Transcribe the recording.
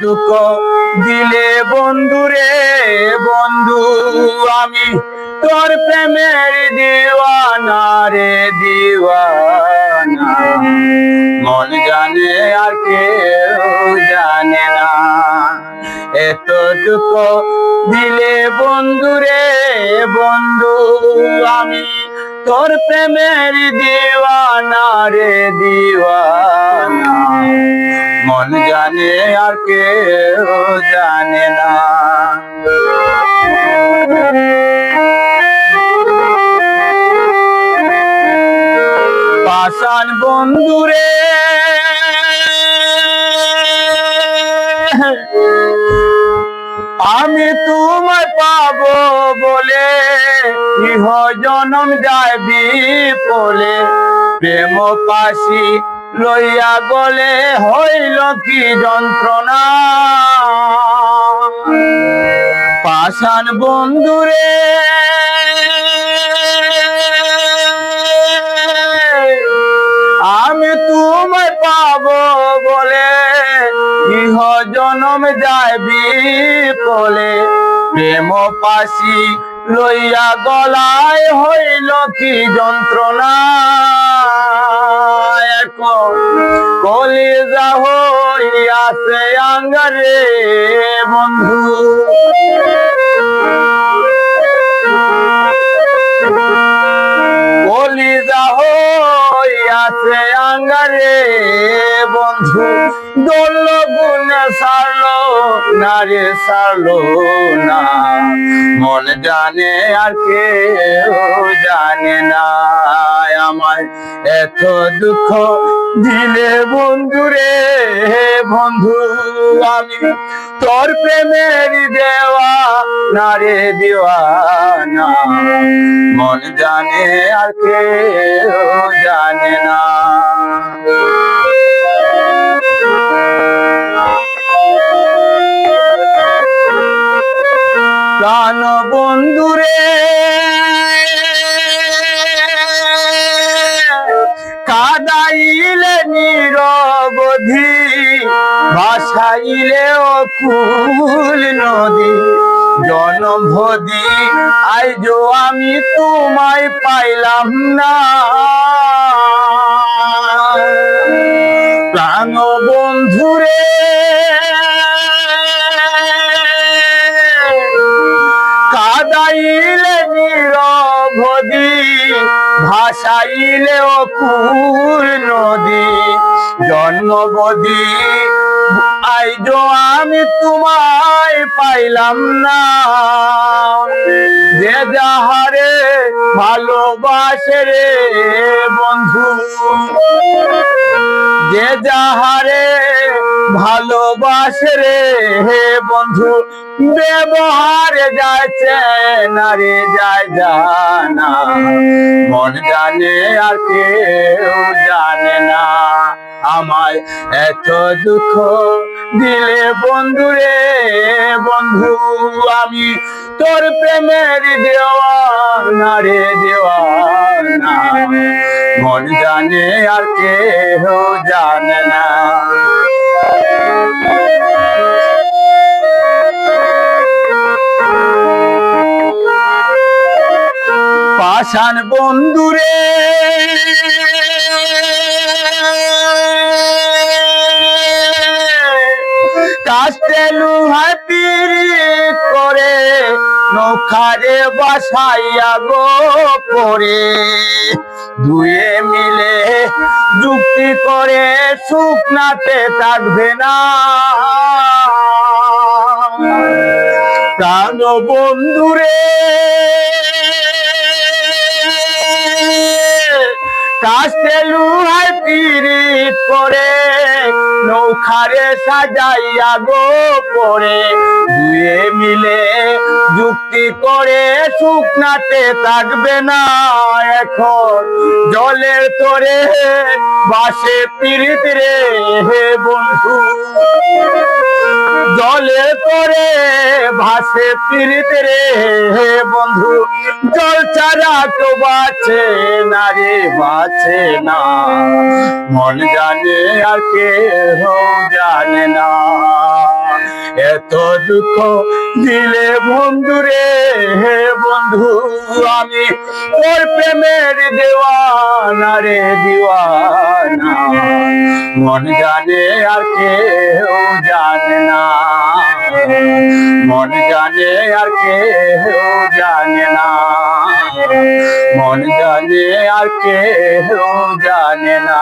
দুঃখ দিলে বন্ধুরে বন্ধু আমি তোর প্রেমের দিওয়ানা রে দিওয়ানা মন জানে আর কেউ জানে না এত দুঃখ দিলে বন্ধুরে বন্ধু আমি তোর প্রেমের দিওয়ানা রে দিওয়ানা মন জানে আর কেউ জানে না পাষাণ বন্ধুরে আমি তোমায় পাবো বলে ইহ জনম যায় বিপলে প্রেম পাশি লইয়া গলে হইল কি যন্ত্রণা পাষাণ বন্ধুরে আমি তোমায় পাবো বলে ইহ জনম যায় বিপলে প্রেম পাশি লইয়া গলায় হইল কি যন্ত্রণা এখন কলিজা হইয়াছে আঙ্গারে বন্ধু কলিজা হইয়াছে আঙ্গারে বন্ধু দোল গুনে সারলো না রে সারলো না মন জানে আর কেউ জানে না আমায় এত দুঃখ দিলে বন্ধুরে বন্ধু আমি তোর প্রেমের দেওয়া না রে দিওয়ানা মন জানে আর কেউ জানে না প্রাণ বন্ধুরে কাদাইলে নিরবধি ভাসাইলে অকুল নদী জনম ভদি আইজো আমি তোমায় পাইলাম না প্রাণ বন্ধুরে কাদাইলে নিরবধি ভাসাইলে অকুল নদী জন্মবধি আইজো আমি তোমায় পাইলাম না যে যাহারে ভালোবাসে রে বন্ধু যে যাহারে ভালোবাসে রে বন্ধু ব্যবহারে যাচ্ছে না রে যায় জানা মন জানে আর কেউ জানে না আমায় এত দুঃখ দিলে বন্ধুরে বন্ধু আমি তোর প্রেমের দেওয়ানা রে দেওয়ানা মন জানে আর কেউ জানে না পাষাণ বন্ধুরে কাস্তে লুহা পিরিত করে নৌকারে বাসাইয়া গো পরে দুয়ে মিলে যুক্তি করে শুকনাতে থাকবে না প্রাণ বন্ধুরে কাস্তে লুহায় পিরিত করে নৌকারে সাজাইয়া গো পরে দুয়ে মিলে যুক্তি করে শুকনাতে থাকবে না এখন জলের তোরে বাসে পিরিত রে বন্ধু জলে তোরে ভাসে পিরিত রে বন্ধু জল ছাড়া তো বাঁচে না রে বাঁচে না মন জানে আর কেউ জানে না। এত দুঃখ দিলে বন্ধু রে হে বন্ধু আমি তোর প্রেমের দেওয়ানা রে দিওয়ানা মন জানে আর কেউ জানে না মন জানে আর কেউ জানে না মন জানে আর কেউ জানে না